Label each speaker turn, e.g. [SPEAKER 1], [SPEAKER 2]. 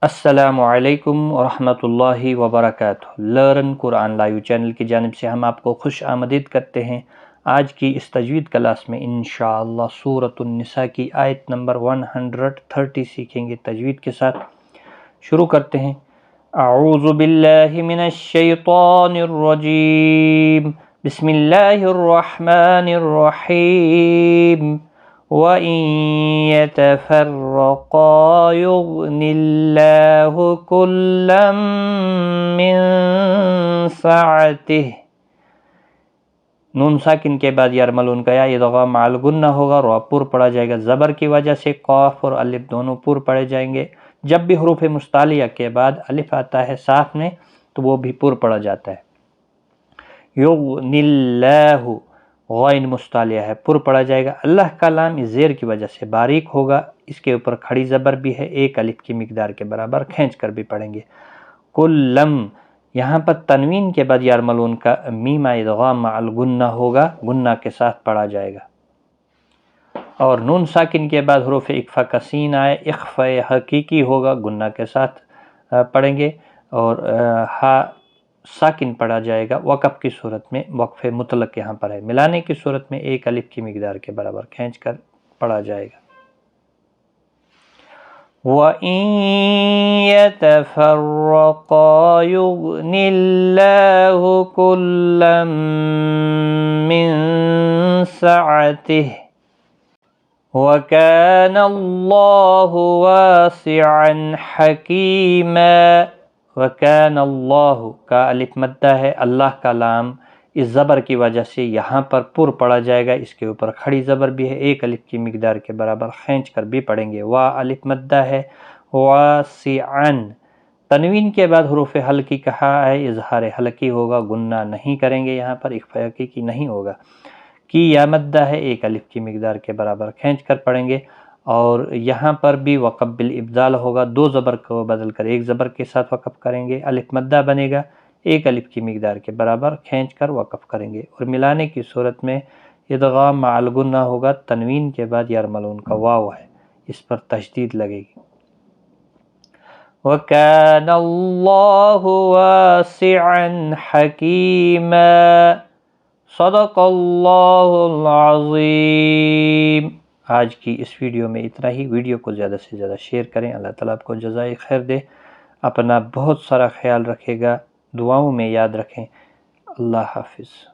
[SPEAKER 1] السلام علیکم ورحمۃ اللہ وبرکاتہ۔ لرن قرآن لائیو چینل کی جانب سے ہم آپ کو خوش آمدید کرتے ہیں۔ آج کی اس تجوید کلاس میں انشاءاللہ سورۃ النساء کی آیت نمبر 130 سیکھیں گے تجوید کے ساتھ۔ شروع کرتے ہیں۔ اعوذ باللہ من الشیطان الرجیم، بسم اللہ الرحمن الرحیم۔ وَإِن يَتَفَرَّقَا يُغْنِ اللَّهُ كُلًّا مِّن سَعَتِهِ۔ نون ساکن کے بعد یرملون کا یا ادغام مع الغنہ ہوگا، رو پر پڑا جائے گا زبر کی وجہ سے، قاف اور الف دونوں پر پڑے جائیں گے۔ جب بھی حروف مستعلیہ کے بعد الف آتا ہے ساتھ میں تو وہ بھی پر پڑا جاتا ہے۔ یغنی اللہ، غین مستعلیہ ہے، پر پڑا جائے گا۔ اللہ کا لام اس زیر کی وجہ سے باریک ہوگا، اس کے اوپر کھڑی زبر بھی ہے، ایک الف کی مقدار کے برابر کھینچ کر بھی پڑھیں گے۔ کلم، یہاں پر تنوین کے بعد یرملون کا میم ادغام مع الغنہ ہوگا، غنہ کے ساتھ پڑھا جائے گا۔ اور نون ساکن کے بعد حروف اخفا کا سین آئے، اخفا حقیقی ہوگا، غنہ کے ساتھ پڑھیں گے۔ اور ہا ساکن پڑھا جائے گا وقف کی صورت میں، وقف مطلق یہاں پر ہے، ملانے کی صورت میں ایک الف کی مقدار کے برابر کھینچ کر پڑھا جائے گا۔ وَإِن يَتَفَرَّقَا يُغْنِ اللَّهُ كُلًّا مِّن سَعَتِهِ وَكَانَ اللَّهُ وَاسِعًا حَكِيمًا۔ وَكَانَ اللَّهُ کا الف مدہ ہے، اللہ کا لام اس زبر کی وجہ سے یہاں پر پر پڑا جائے گا، اس کے اوپر کھڑی زبر بھی ہے، ایک الف کی مقدار کے برابر کھینچ کر بھی پڑھیں گے۔ وا الف مدہ ہے، واسعاً، تنوین کے بعد حروف حلقی کہا ہے، اظہار حلقی ہوگا، غنہ نہیں کریں گے، یہاں پر اخفاء حقیقی نہیں ہوگا۔ کی یا مدہ ہے، ایک الف کی مقدار کے برابر کھینچ کر پڑھیں گے۔ اور یہاں پر بھی وقف بالابدال ہوگا، دو زبر کو بدل کر ایک زبر کے ساتھ وقف کریں گے، الف مدہ بنے گا، ایک الف کی مقدار کے برابر کھینچ کر وقف کریں گے۔ اور ملانے کی صورت میں ادغام مع الغنہ ہوگا، تنوین کے بعد یرملون کا واو ہے، اس پر تشدید لگے گی۔ وَكَانَ اللَّهُ وَاسِعًا حَكِيمًا۔ صدق اللہ العظیم۔ آج کی اس ویڈیو میں اتنا ہی۔ ویڈیو کو زیادہ سے زیادہ شیئر کریں، اللہ تعالیٰ آپ کو جزائے خیر دے۔ اپنا بہت سارا خیال رکھے گا، دعاؤں میں یاد رکھیں۔ اللہ حافظ۔